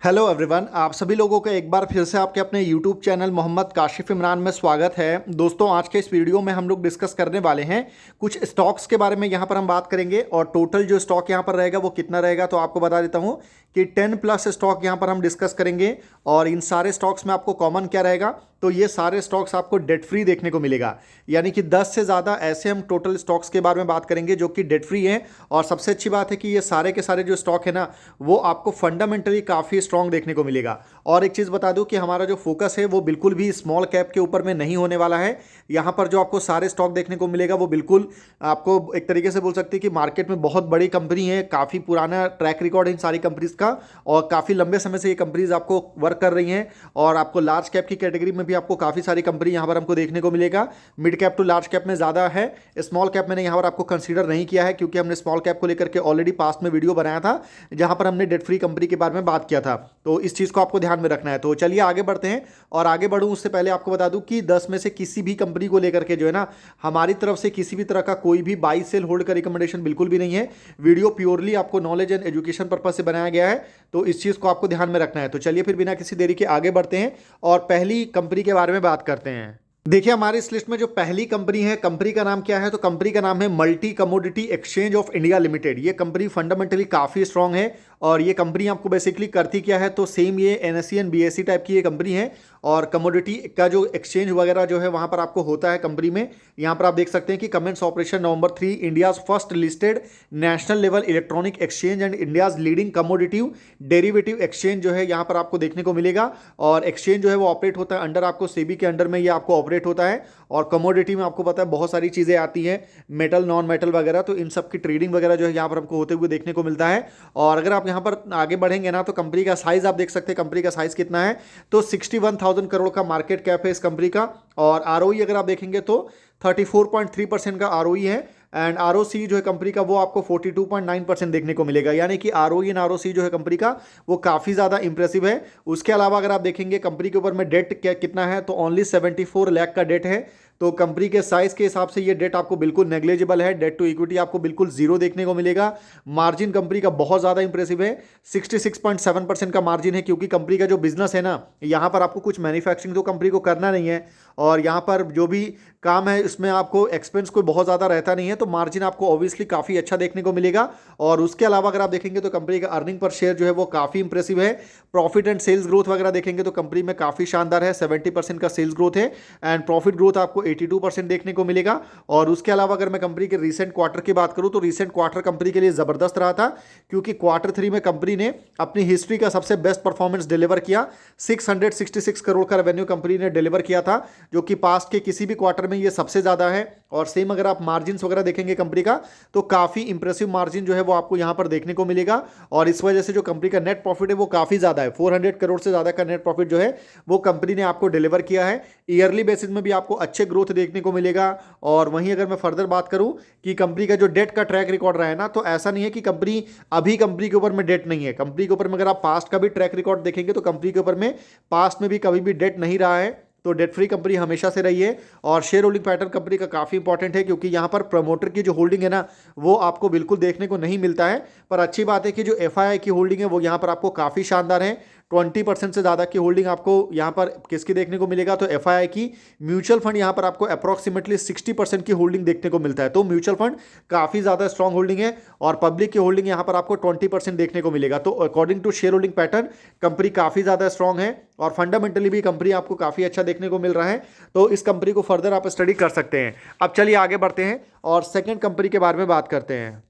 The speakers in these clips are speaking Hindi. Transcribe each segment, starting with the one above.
हेलो एवरीवन, आप सभी लोगों का एक बार फिर से आपके अपने यूट्यूब चैनल मोहम्मद काशिफ इमरान में स्वागत है। दोस्तों, आज के इस वीडियो में हम लोग डिस्कस करने वाले हैं कुछ स्टॉक्स के बारे में। यहाँ पर हम बात करेंगे और टोटल जो स्टॉक यहाँ पर रहेगा वो कितना रहेगा, तो आपको बता देता हूँ कि 10 प्लस स्टॉक यहाँ पर हम डिस्कस करेंगे। और इन सारे स्टॉक्स में आपको कॉमन क्या रहेगा, तो ये सारे स्टॉक्स आपको डेट फ्री देखने को मिलेगा। यानी कि 10 से ज़्यादा ऐसे हम टोटल स्टॉक्स के बारे में बात करेंगे जो कि डेट फ्री हैं। और सबसे अच्छी बात है कि ये सारे के सारे जो स्टॉक है ना, वो आपको फंडामेंटली काफ़ी स्ट्रॉन्ग देखने को मिलेगा। और एक चीज़ बता दूं कि हमारा जो फोकस है वो बिल्कुल भी स्मॉल कैप के ऊपर में नहीं होने वाला है। यहाँ पर जो आपको सारे स्टॉक देखने को मिलेगा वो बिल्कुल आपको एक तरीके से बोल सकते हैं कि मार्केट में बहुत बड़ी कंपनी है, काफ़ी पुराना ट्रैक रिकॉर्ड है इन सारी कंपनीज का, और काफ़ी लंबे समय से ये कंपनीज आपको वर्क कर रही हैं। और आपको लार्ज कैप की कैटेगरी में भी आपको काफ़ी सारी कंपनी यहाँ पर हमको देखने को मिलेगा। Mid cap to large cap में ज़्यादा है, स्मॉल कैप मैंने यहाँ पर आपको कंसीडर नहीं किया है, क्योंकि हमने स्मॉल कैप को लेकर के ऑलरेडी पास्ट में वीडियो बनाया था जहाँ पर हमने डेट फ्री कंपनी के बारे में बात किया था। तो इस चीज़ को आपको ध्यान में रखना है। तो चलिए आगे बढ़ते हैं। और आगे बढ़ूँ उससे पहले आपको बता दूं कि 10 में से किसी भी कंपनी को लेकर के जो है ना, हमारी तरफ से किसी भी तरह का कोई भी बाई सेल होल्ड का रिकमेंडेशन बिल्कुल भी नहीं है। वीडियो प्योरली आपको नॉलेज एंड एजुकेशन पर्पज से बनाया गया है, तो इस चीज़ को आपको ध्यान में रखना है। तो चलिए फिर बिना किसी देरी के आगे बढ़ते हैं और पहली कंपनी के बारे में बात करते हैं। देखिए, हमारी इस लिस्ट में जो पहली कंपनी है, कंपनी का नाम क्या है, तो कंपनी का नाम है multi commodity exchange of India limited. ये कंपनी फंडामेंटली काफ़ी स्ट्रांग है। और ये कंपनी आपको बेसिकली करती क्या है, तो सेम ये एनएसई एंड बीएसई टाइप की ये कंपनी है। और कमोडिटी का जो एक्सचेंज वगैरह जो है वहाँ पर आपको होता है कंपनी में। यहाँ पर आप देख सकते हैं कि commences operation November 3, India's first listed national level electronic exchange and India's leading commodity derivative exchange जो है यहाँ पर आपको देखने को मिलेगा। और एक्सचेंज जो है वो ऑपरेट होता है अंडर आपको सेबी के अंडर में ये आपको ऑपरेट होता है। और कमोडिटी में आपको पता है बहुत सारी चीज़ें आती हैं, मेटल नॉन मेटल वगैरह, तो इन सब की ट्रेडिंग वगैरह जो है यहाँ पर हमको होते हुए देखने को मिलता है। और अगर आप यहाँ पर आगे बढ़ेंगे ना, तो कंपनी का साइज आप देख सकते हैं, कंपनी का साइज कितना है, तो 61,000 करोड़ का मार्केट कैप है इस कंपनी का। और आरओई अगर आप देखेंगे तो 34.3% का आरओई है। एंड आरओसी जो है कंपनी का वो आपको 42.9% देखने को मिलेगा। यानी कि आरओई एंड आरओसी जो है कंपनी का वो काफ़ी ज़्यादा इंप्रेसिव है। उसके अलावा अगर आप देखेंगे कंपनी के ऊपर में डेट क्या कितना है, तो ओनली 74 लाख का डेट है। तो कंपनी के साइज के हिसाब से ये डेट आपको बिल्कुल नेग्लेजिबल है। डेट टू इक्विटी आपको बिल्कुल जीरो देखने को मिलेगा। मार्जिन कंपनी का बहुत ज़्यादा इंप्रेसिव है, 66.7% का मार्जिन है। क्योंकि कंपनी का जो बिजनेस है ना, यहाँ पर आपको कुछ मैन्युफैक्चरिंग तो कंपनी को करना नहीं है, और यहाँ पर जो भी काम है इसमें आपको एक्सपेंस कोई बहुत ज़्यादा रहता नहीं है, तो मार्जिन आपको ऑब्वियसली काफ़ी अच्छा देखने को मिलेगा। और उसके अलावा अगर आप देखेंगे तो कंपनी का अर्निंग पर शेयर जो है वो काफ़ी इंप्रेसिव है। प्रॉफिट एंड सेल्स ग्रोथ वगैरह देखेंगे तो कंपनी में काफ़ी शानदार है, 70% का सेल्स ग्रोथ है। एंड प्रॉफिट ग्रोथ आपको 82% देखने को मिलेगा। और उसके अलावा अगर मैं कंपनी के रीसेंट क्वार्टर की बात करूं, तो रीसेंट क्वार्टर कंपनी के लिए ज़बरदस्त रहा था, क्योंकि क्वार्टर 3 में कंपनी ने अपनी हिस्ट्री का सबसे बेस्ट परफॉर्मेंस डिलीवर किया। 666 करोड़ का रेवेन्यू कंपनी ने डिलीवर किया था, जो कि पास्ट के किसी भी क्वार्टर में ये सबसे ज़्यादा है। और सेम अगर आप मार्जिन वगैरह देखेंगे कंपनी का, तो काफ़ी इंप्रेसिव मार्जिन जो है वो आपको यहाँ पर देखने को मिलेगा। और इस वजह से जो कंपनी का नेट प्रॉफिट है वो काफ़ी ज़्यादा है, 400 करोड़ से ज़्यादा का नेट प्रॉफिट जो है वो कंपनी ने आपको डिलीवर किया है। ईयरली बेसिस में भी आपको अच्छे ग्रोथ देखने को मिलेगा। और वहीं अगर मैं फर्दर बात करूं कि कंपनी का जो डेट का ट्रैक रिकॉर्ड रहा है ना, तो ऐसा नहीं है कि कंपनी के ऊपर में डेट नहीं है। कंपनी के ऊपर में अगर आप पास्ट का भी ट्रैक रिकॉर्ड देखेंगे तो कंपनी के ऊपर में पास्ट में भी कभी भी डेट नहीं रहा है। तो डेट फ्री कंपनी हमेशा से रही है। और शेयर होल्डिंग पैटर्न कंपनी का काफ़ी इंपॉर्टेंट है, क्योंकि यहाँ पर प्रमोटर की जो होल्डिंग है ना, वो आपको बिल्कुल देखने को नहीं मिलता है। पर अच्छी बात है कि जो एफआईआई की होल्डिंग है वो यहाँ पर आपको काफ़ी शानदार है। 20% से ज़्यादा की होल्डिंग आपको यहाँ पर किसकी देखने को मिलेगा, तो एफआईआई की। म्यूचुअल फंड यहाँ पर आपको अप्रॉक्सीमेटली 60% की होल्डिंग देखने को मिलता है। तो म्यूचुअल फंड काफ़ी ज़्यादा स्ट्रॉन्ग होल्डिंग है। और पब्लिक की होल्डिंग यहाँ पर आपको 20% देखने को मिलेगा। तो according to share holding pattern company काफ़ी ज़्यादा स्ट्रॉन्ग है। और फंडामेंटली भी कंपनी आपको काफ़ी अच्छा देखने को मिल रहा है। तो इस कंपनी को फर्दर आप स्टडी कर सकते हैं। अब चलिए आगे बढ़ते हैं और सेकेंड कंपनी के बारे में बात करते हैं।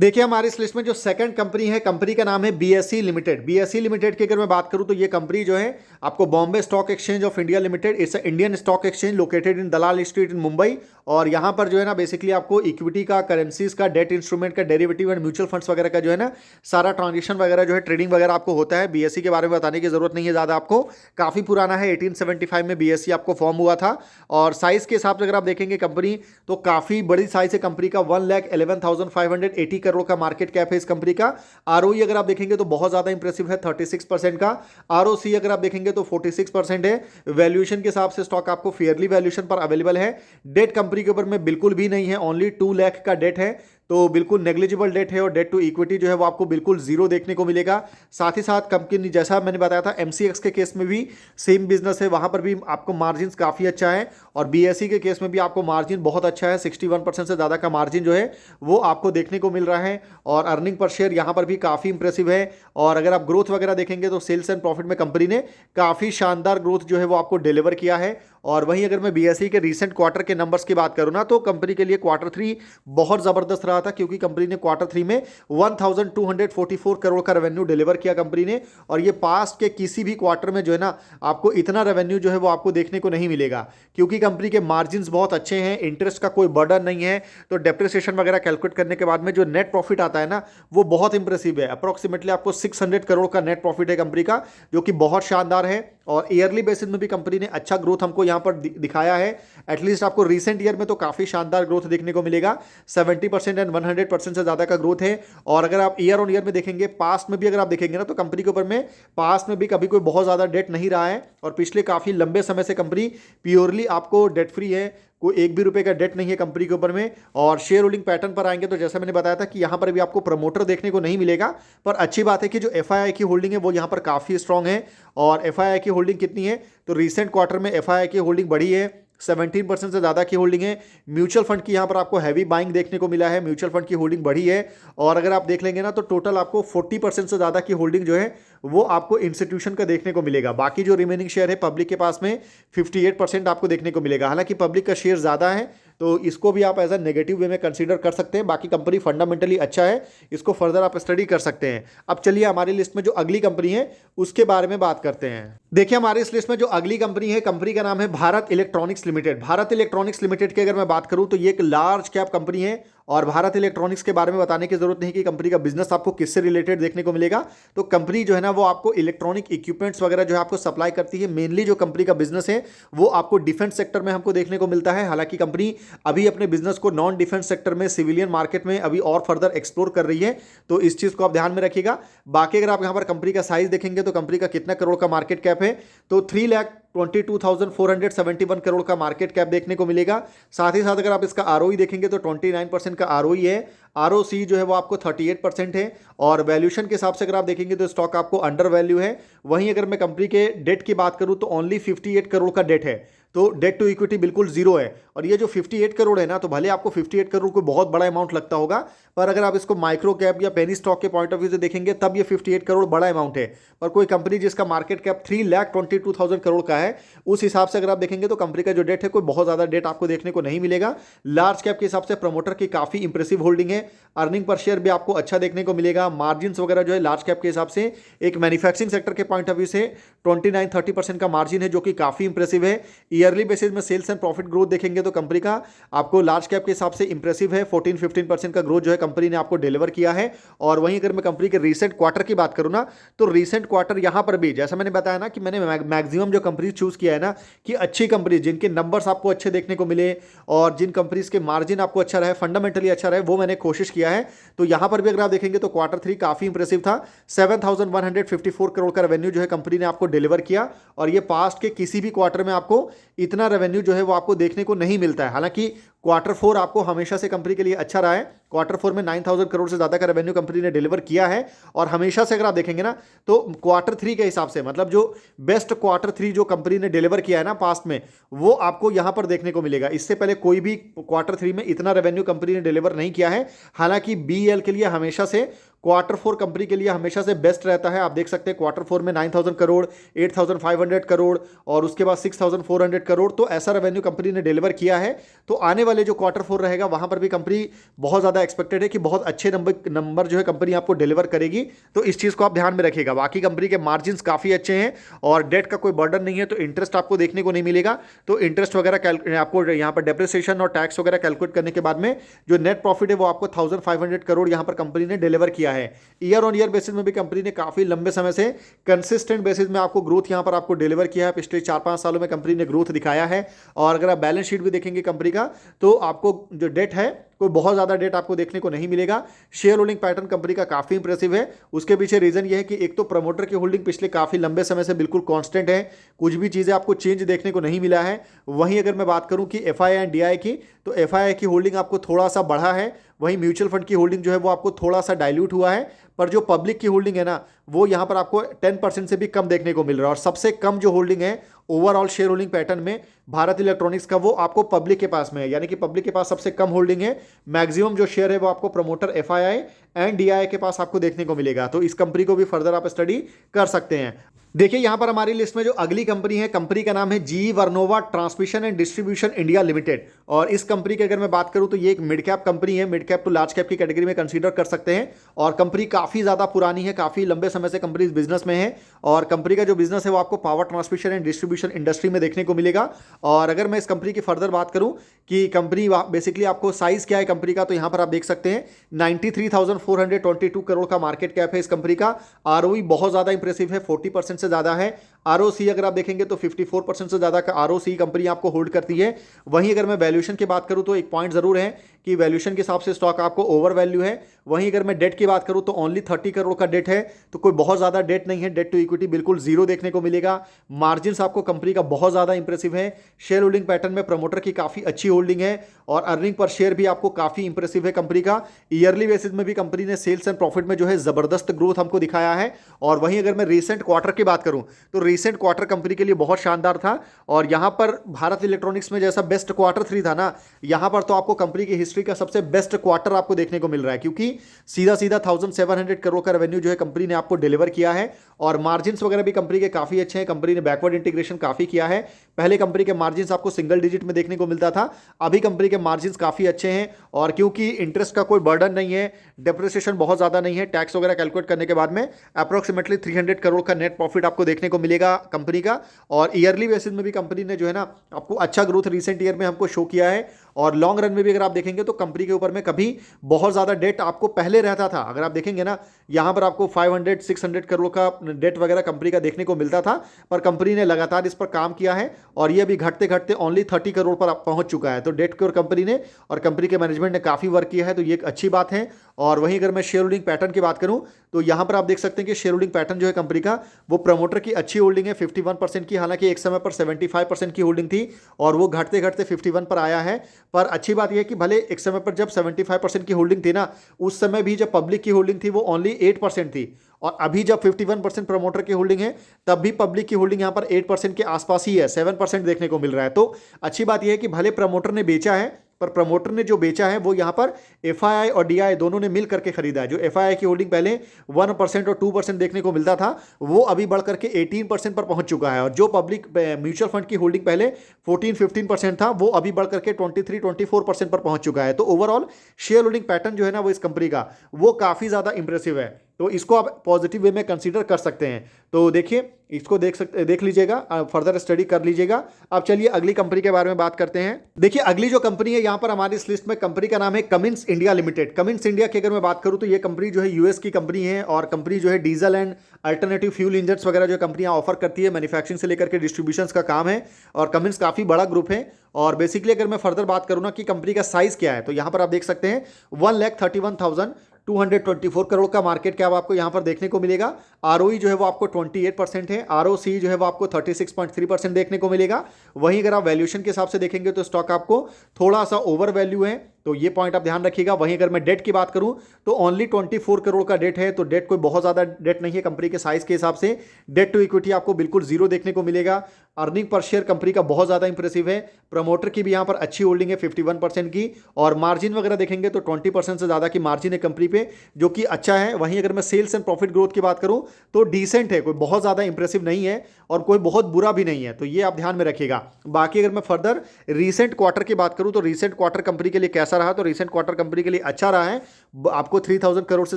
देखिए, हमारी इस लिस्ट में जो सेकंड कंपनी है, कंपनी का नाम है बीएसई लिमिटेड। बीएसई लिमिटेड की अगर मैं बात करूं तो ये कंपनी जो है आपको Bombay stock exchange of India limited, it's Indian stock exchange located in Dalal street in Mumbai. और यहाँ पर जो है ना बेसिकली आपको इक्विटी का, करेंसीज का, डेट इंस्ट्रूमेंट का, डेरिवेटिव एंड म्यूचुअल फंड्स वगैरह का जो है ना सारा ट्रांजेक्शन वगैरह जो है ट्रेडिंग वगैरह आपको होता है। बीएसई के बारे में बताने की जरूरत नहीं है ज़्यादा आपको, काफ़ी पुराना है, 1875 में बीएसई आपको फॉर्म हुआ था। और साइज़ के हिसाब से अगर आप देखेंगे कंपनी, तो काफ़ी बड़ी साइज़ है कंपनी का, 1,11,580 करोड़ का मार्केट कैप है इस कंपनी का। आरओई अगर आप देखेंगे तो बहुत ज्यादा इंप्रेसिव है, 36% का। आरओसी अगर आप देखेंगे तो 46% है। वैल्यूएशन के हिसाब से स्टॉक आपको फेयरली वैल्यूएशन पर अवेलेबल है। डेट कंपनी के ऊपर में बिल्कुल भी नहीं है, ओनली 2 लाख का डेट है। तो बिल्कुल नेग्लिजिबल डेट है और डेट टू इक्विटी जो है वो आपको बिल्कुल जीरो देखने को मिलेगा। साथ ही साथ कंपनी जैसा मैंने बताया था एमसीएक्स के केस में भी सेम बिजनेस है, वहां पर भी आपको मार्जिन काफ़ी अच्छा है और बीएसई के केस में भी आपको मार्जिन बहुत अच्छा है, 61% से ज़्यादा का मार्जिन जो है वो आपको देखने को मिल रहा है और अर्निंग पर शेयर यहाँ पर भी काफ़ी इंप्रेसिव है। और अगर आप ग्रोथ वगैरह देखेंगे तो सेल्स एंड प्रॉफिट में कंपनी ने काफ़ी शानदार ग्रोथ जो है वो आपको डिलीवर किया है। और वहीं अगर मैं बीएसई के रीसेंट क्वार्टर के नंबर्स की बात करूं ना तो कंपनी के लिए क्वार्टर 3 बहुत ज़बरदस्त रहा था, क्योंकि कंपनी ने क्वार्टर 3 में 1244 करोड़ का रेवेन्यू डिलीवर किया कंपनी ने। और ये पास्ट के किसी भी क्वार्टर में जो है ना आपको इतना रेवेन्यू जो है वो आपको देखने को नहीं मिलेगा, क्योंकि कंपनी के मार्जिन बहुत अच्छे हैं, इंटरेस्ट का कोई बर्डन नहीं है। तो डेप्रिसिएशन वगैरह कैलकुलेट करने के बाद में जो नेट प्रॉफिट आता है ना वो बहुत इंप्रेसिव है। अप्रोक्सीमेटली आपको 600 करोड़ का नेट प्रॉफिट है कंपनी का, जो कि बहुत शानदार है। और ईयरली बेसिस में भी कंपनी ने अच्छा ग्रोथ हमको यहाँ पर दिखाया है। एटलीस्ट आपको रिसेंट ईयर में तो काफ़ी शानदार ग्रोथ देखने को मिलेगा, 70% एंड 100% से ज़्यादा का ग्रोथ है। और अगर आप ईयर ऑन ईयर में देखेंगे, पास्ट में भी अगर आप देखेंगे ना तो कंपनी के ऊपर में पास्ट में भी कभी कोई बहुत ज़्यादा डेट नहीं रहा है और पिछले काफ़ी लंबे समय से कंपनी प्योरली आपको डेट फ्री है, कोई एक भी रुपए का डेट नहीं है कंपनी के ऊपर में। और शेयर होल्डिंग पैटर्न पर आएंगे तो जैसा मैंने बताया था कि यहाँ पर भी आपको प्रमोटर देखने को नहीं मिलेगा, पर अच्छी बात है कि जो एफआईआई की होल्डिंग है वो यहाँ पर काफ़ी स्ट्रांग है। और एफआईआई की होल्डिंग कितनी है तो रिसेंट क्वार्टर में एफआईआई की होल्डिंग बढ़ी है, 17% से ज़्यादा की होल्डिंग है। म्यूचुअल फंड की यहाँ पर आपको हैवी बाइंग देखने को मिला है, म्यूचुअल फंड की होल्डिंग बढ़ी है। और अगर आप देख लेंगे ना तो टोटल आपको 40% से ज़्यादा की होल्डिंग जो है वो आपको इंस्टीट्यूशन का देखने को मिलेगा। बाकी जो रिमेनिंग शेयर है पब्लिक के पास में 58% आपको देखने को मिलेगा। हालांकि पब्लिक का शेयर ज़्यादा है तो इसको भी आप एज अ नेगेटिव वे में कंसीडर कर सकते हैं। बाकी कंपनी फंडामेंटली अच्छा है, इसको फर्दर आप स्टडी कर सकते हैं। अब चलिए हमारी लिस्ट में जो अगली कंपनी है उसके बारे में बात करते हैं। देखिए हमारी इस लिस्ट में जो अगली कंपनी है, कंपनी का नाम है Bharat electronics limited. Bharat electronics limited की अगर मैं बात करूं तो ये एक लार्ज कैप कंपनी है और भारत इलेक्ट्रॉनिक्स के बारे में बताने की जरूरत नहीं कि कंपनी का बिजनेस आपको किससे रिलेटेड देखने को मिलेगा। तो कंपनी जो है ना वो आपको इलेक्ट्रॉनिक इक्विपमेंट्स वगैरह जो है आपको सप्लाई करती है। मेनली जो कंपनी का बिजनेस है वो आपको डिफेंस सेक्टर में हमको देखने को मिलता है। हालांकि कंपनी अभी अपने बिजनेस को नॉन डिफेंस सेक्टर में, सिविलियन मार्केट में अभी और फर्दर एक्सप्लोर कर रही है, तो इस चीज को आप ध्यान में रखिएगा। बाकी अगर आप यहां पर कंपनी का साइज देखेंगे तो कंपनी का कितना करोड़ का मार्केट कैप है तो 3,22,471 करोड़ का मार्केट कैप देखने को मिलेगा। साथ ही साथ अगर आप इसका आरओई देखेंगे तो 29% का आरओई है। आरओसी जो है वो आपको 38% है। और वैल्यूएशन के हिसाब से अगर आप देखेंगे तो स्टॉक आपको अंडर वैल्यू है। वहीं अगर मैं कंपनी के डेट की बात करूं तो ओनली 58 करोड़ का डेट है, तो डेट टू इक्विटी बिल्कुल जीरो है। और ये जो 58 करोड़ है ना, तो भले आपको 58 करोड़ को बहुत बड़ा अमाउंट लगता होगा, पर अगर आप इसको माइक्रो कैप या पेनी स्टॉक के पॉइंट ऑफ व्यू से देखेंगे तब ये 58 करोड़ बड़ा अमाउंट है। पर कोई कंपनी जिसका मार्केट कैप 3,22,000 करोड़ का है, उस हिसाब से अगर आप देखेंगे तो कंपनी का जो डेट है कोई बहुत ज़्यादा डेट आपको देखने को नहीं मिलेगा। लार्ज कैप के हिसाब से प्रमोटर की काफ़ी इंप्रेसिव होल्डिंग है। अर्निंग पर शेयर भी आपको अच्छा देखने को मिलेगा। मार्जिन वगैरह जो है लार्ज कैप के हिसाब से एक मैन्युफैक्चरिंग सेक्टर के पॉइंट ऑफ व्यू से 29-30% का मार्जिन है, जो कि काफ़ी इंप्रेसिव है। ईयरली बेसिस में सेल्स एंड प्रॉफिट ग्रोथ देखेंगे तो कंपनी का आपको लार्ज कैप के हिसाब से इंप्रेसिव है। 14-15% का ग्रोथ जो है कंपनी ने आपको डिलीवर किया है। और वहीं अगर मैं कंपनी के रीसेंट क्वार्टर की बात करूं ना, तो रीसेंट क्वार्टर यहां पर भी जैसा मैंने बताया ना कि मैंने मैक्सिमम जो कंपनी चूज किया है ना कि अच्छी कंपनी जिनके नंबर्स आपको अच्छे देखने को मिले और जिन कंपनीज के मार्जिन आपको अच्छा रहे, फंडामेंटली अच्छा रहे, वो मैंने कोशिश किया है। तो यहां पर भी अगर आप देखेंगे तो क्वार्टर 3 काफी इंप्रेसिव था। 7,154 करोड़ का रेवेन्यू जो है कंपनी ने आपको डिलीवर किया। और ये पास्ट के किसी भी क्वार्टर में आपको इतना रेवेन्यू जो है वो आपको देखने को नहीं मिलता है। हालांकि क्वार्टर 4 आपको हमेशा से कंपनी के लिए अच्छा रहा है। क्वार्टर 4 में 9,000 करोड़ से ज़्यादा का रेवेन्यू कंपनी ने डिलीवर किया है। और हमेशा से अगर आप देखेंगे ना तो क्वार्टर 3 के हिसाब से, मतलब जो बेस्ट क्वार्टर 3 जो कंपनी ने डिलीवर किया है ना पास्ट में, वो आपको यहां पर देखने को मिलेगा। इससे पहले कोई भी क्वार्टर 3 में इतना रेवेन्यू कंपनी ने डिलीवर नहीं किया है। हालांकि बीएल के लिए हमेशा से क्वार्टर 4 कंपनी के लिए हमेशा से बेस्ट रहता है। आप देख सकते हैं क्वार्टर 4 में 9,000 करोड़, 8,500 करोड़ और उसके बाद 6,400 करोड़, तो ऐसा रेवेन्यू कंपनी ने डिलीवर किया है। तो आने वाले जो क्वार्टर 4 रहेगा वहां पर भी कंपनी बहुत ज्यादा एक्सपेक्टेड है कि बहुत अच्छे नंबर जो है कंपनी आपको डिलीवर करेगी। तो इस चीज को आप ध्यान में रखिएगा। बाकी कंपनी के मार्जिन काफी अच्छे हैं और डेट का कोई बर्डन नहीं है, तो इंटरेस्ट आपको देखने को नहीं मिलेगा। तो इंटरेस्ट वगैरह आपको यहाँ पर डेप्रिसिएशन और टैक्स वगैरह कैलकुलेट करने के बाद में जो नेट प्रॉफिट है वो आपको 1,500 करोड़ यहाँ पर कंपनी ने डिलीवर किया है। ईयर ऑन ईयर बेसिस में भी कंपनी ने काफी लंबे समय से कंसिस्टेंट बेसिस में आपको ग्रोथ यहां पर आपको डिलीवर किया है। पिछले 4-5 सालों में कंपनी ने ग्रोथ दिखाया है। और अगर आप बैलेंस शीट भी देखेंगे कंपनी का, तो आपको जो डेट है कोई बहुत ज़्यादा डेट आपको देखने को नहीं मिलेगा। शेयर होल्डिंग पैटर्न कंपनी का काफ़ी इंप्रेसिव है। उसके पीछे रीज़न ये है कि एक तो प्रमोटर की होल्डिंग पिछले काफ़ी लंबे समय से बिल्कुल कांस्टेंट है, कुछ भी चीज़ें आपको चेंज देखने को नहीं मिला है। वहीं अगर मैं बात करूं कि एफआईआई एंड डीआई की, तो एफआईआई की होल्डिंग आपको थोड़ा सा बढ़ा है, वहीं म्यूचुअल फंड की होल्डिंग जो है वो आपको थोड़ा सा डाइल्यूट हुआ है। पर जो पब्लिक की होल्डिंग है ना, वो यहाँ पर आपको 10% से भी कम देखने को मिल रहा है। और सबसे कम जो होल्डिंग है ओवरऑल शेयर होल्डिंग पैटर्न में भारत इलेक्ट्रॉनिक्स का, वो आपको पब्लिक के पास में है, यानी कि पब्लिक के पास सबसे कम होल्डिंग है। मैक्सिमम जो शेयर है वो आपको प्रमोटर एफआईआई एंड डीआई के पास आपको देखने को मिलेगा। तो इस कंपनी को भी फर्दर आप स्टडी कर सकते हैं। देखिए यहां पर हमारी लिस्ट में जो अगली कंपनी है, कंपनी का नाम है GE Vernova transmission and distribution India limited. और इस कंपनी की अगर मैं बात करूं तो ये एक मिड कैप कंपनी है, mid cap to large cap की कैटेगरी में कंसीडर कर सकते हैं। और कंपनी काफी ज्यादा पुरानी है, काफी लंबे समय से कंपनी इस बिजनेस में है। और कंपनी का जो बिजनेस है वो आपको power transmission and distribution industry में देखने को मिलेगा। और अगर मैं इस कंपनी की फर्दर बात करूं कि कंपनी बेसिकली आपको साइज क्या है कंपनी का, तो यहां पर आप देख सकते हैं 93,422 करोड़ का मार्केट कैप है इस कंपनी का। आरओई बहुत ज्यादा इंप्रेसिव है, 40% से ज्यादा है। आरओसी अगर आप देखेंगे तो 54% से ज्यादा का आरओसी कंपनी आपको होल्ड करती है। वहीं अगर मैं वैल्यूएशन की बात करूं तो एक पॉइंट जरूर है कि वैल्यूएशन के हिसाब से स्टॉक आपको ओवर वैल्यू है। वहीं अगर मैं डेट की बात करूं तो ओनली 30 करोड़ का डेट है, तो कोई बहुत ज्यादा डेट नहीं है। डेट टू इक्विटी बिल्कुल जीरो देखने को मिलेगा। मार्जिन आपको कंपनी का बहुत ज्यादा इंप्रेसिव है। शेयर होल्डिंग पैटर्न में प्रमोटर की काफी अच्छी होल्डिंग है। और अर्निंग पर शेयर भी आपको काफी इंप्रेसिव है कंपनी का। ईयरली बेसिस में भी कंपनी ने सेल्स एंड प्रॉफिट में जो है जबरदस्त ग्रोथ हमको दिखाया है। और वहीं अगर मैं रिसेंट क्वार्टर की बात करूं तो रिसेंट क्वार्टर कंपनी के लिए बहुत शानदार था। और यहां पर भारत इलेक्ट्रॉनिक्स में जैसा बेस्ट क्वार्टर 3 था ना, यहां पर तो आपको कंपनी की हिस्ट्री का सबसे बेस्ट क्वार्टर आपको देखने को मिल रहा है, क्योंकि सीधा सीधा 1700 करोड़ का रेवेन्यू जो है कंपनी ने आपको डिलीवर किया है। और मार्जिन्स वगैरह भी कंपनी के काफी अच्छे हैं। कंपनी ने बैकवर्ड इंटीग्रेशन काफी किया है। पहले कंपनी के मार्जिन्स आपको सिंगल डिजिट में देखने को मिलता था, अभी कंपनी के मार्जिन्स काफी अच्छे हैं। और क्योंकि इंटरेस्ट का कोई बर्डन नहीं है, डेप्रिसिएशन बहुत ज्यादा नहीं है, टैक्स वगैरह कैलकुलेट करने के बाद में अप्रोक्सीमेटली 300 करोड़ का नेट प्रॉफिट आपको देखने को मिलेगा कंपनी का। और ईयरली बेसिस में भी कंपनी ने जो है ना आपको अच्छा ग्रोथ रिसेंट ईयर में हमको शो किया है। और लॉन्ग रन में भी अगर आप देखेंगे तो कंपनी के ऊपर में कभी बहुत ज्यादा डेट आपको पहले रहता था। अगर आप देखेंगे ना, यहां पर आपको 500-600 करोड़ का डेट वगैरह कंपनी का देखने को मिलता था, पर कंपनी ने लगातार इस पर काम किया है और ये अभी घटते घटते ओनली 30 करोड़ पर पहुंच चुका है। तो डेट की और कंपनी ने और कंपनी के मैनेजमेंट ने काफी वर्क किया है, तो ये एक अच्छी बात है। और वहीं अगर मैं शेयर होल्डिंग पैटर्न की बात करूं तो यहां पर आप देख सकते हैं कि शेयर होल्डिंग पैटर्न जो है कंपनी का, वो प्रमोटर की अच्छी होल्डिंग है 51% की। हालांकि एक समय पर 75% की होल्डिंग थी और वो घटते घटते 51 पर आया है। पर अच्छी बात यह है कि भले एक समय पर जब 75% की होल्डिंग थी ना, उस समय भी जब पब्लिक की होल्डिंग थी वो ओनली 8% थी। और अभी जब 51% प्रमोटर की होल्डिंग है, तब भी पब्लिक की होल्डिंग यहां पर 8% के आसपास ही है, 7% देखने को मिल रहा है। तो अच्छी बात यह है कि भले प्रमोटर ने बेचा है, पर प्रमोटर ने जो बेचा है वो यहां पर एफआईआई और डीआई दोनों ने मिल करके खरीदा है। जो एफआईआई की होल्डिंग पहले 1% और 2% देखने को मिलता था, वो अभी बढ़ करके 18% पर पहुंच चुका है। और जो पब्लिक म्यूचुअल फंड की होल्डिंग पहले 14-15% था, वो अभी बढ़ करके 23-24% पर पहुंच चुका है। तो ओवरऑल शेयर होल्डिंग पैटर्न जो है ना वो इस कंपनी का, वो काफी ज्यादा इंप्रेसिव है। तो इसको आप पॉजिटिव वे में कंसीडर कर सकते हैं। तो देखिए, इसको देख लीजिएगा, फर्दर स्टडी कर लीजिएगा। अब चलिए अगली कंपनी के बारे में बात करते हैं। देखिए अगली जो कंपनी है यहां पर हमारी इस लिस्ट में, कंपनी का नाम है Cummins India limited. Cummins India की अगर मैं बात करूं तो ये कंपनी जो है यूएस की कंपनी है। और कंपनी जो है diesel and alternative fuel engines वगैरह जो कंपनियां ऑफर करती है, मैन्युफैक्चरिंग से लेकर के डिस्ट्रीब्यूशन का काम है। और कमिंस काफी बड़ा ग्रुप है। और बेसिकली अगर मैं फर्दर बात करूं ना कि कंपनी का साइज क्या है, तो यहां पर आप देख सकते हैं 1,31,224 करोड़ का मार्केट कैप आपको यहां पर देखने को मिलेगा। आरओई जो है वो आपको 28% है। आरओसी जो है वो आपको 36.3% देखने को मिलेगा। वहीं अगर आप वैल्यूएशन के हिसाब से देखेंगे तो स्टॉक आपको थोड़ा सा ओवर वैल्यू है, तो ये पॉइंट आप ध्यान रखिएगा। वहीं अगर मैं डेट की बात करूं तो ओनली 24 करोड़ का डेट है, तो डेट कोई बहुत ज्यादा डेट नहीं है कंपनी के साइज के हिसाब से। डेट टू इक्विटी आपको बिल्कुल जीरो देखने को मिलेगा। अर्निंग पर शेयर कंपनी का बहुत ज्यादा इंप्रेसिव है। प्रमोटर की भी यहां पर अच्छी होल्डिंग है 51% की। और मार्जिन वगैरह देखेंगे तो 20% से ज्यादा की मार्जिन है कंपनी पे, जो कि अच्छा है। वहीं अगर मैं सेल्स एंड प्रॉफिट ग्रोथ की बात करूं तो डिसेंट है, कोई बहुत ज्यादा इंप्रेसिव नहीं है और कोई बहुत बुरा भी नहीं है, तो ये आप ध्यान में रखिएगा। बाकी अगर मैं फर्दर रीसेंट क्वार्टर की बात करूं तो रीसेंट क्वार्टर कंपनी के लिए कैसा रहा, तो रीसेंट क्वार्टर कंपनी के लिए अच्छा रहा है। आपको 3000 करोड़ से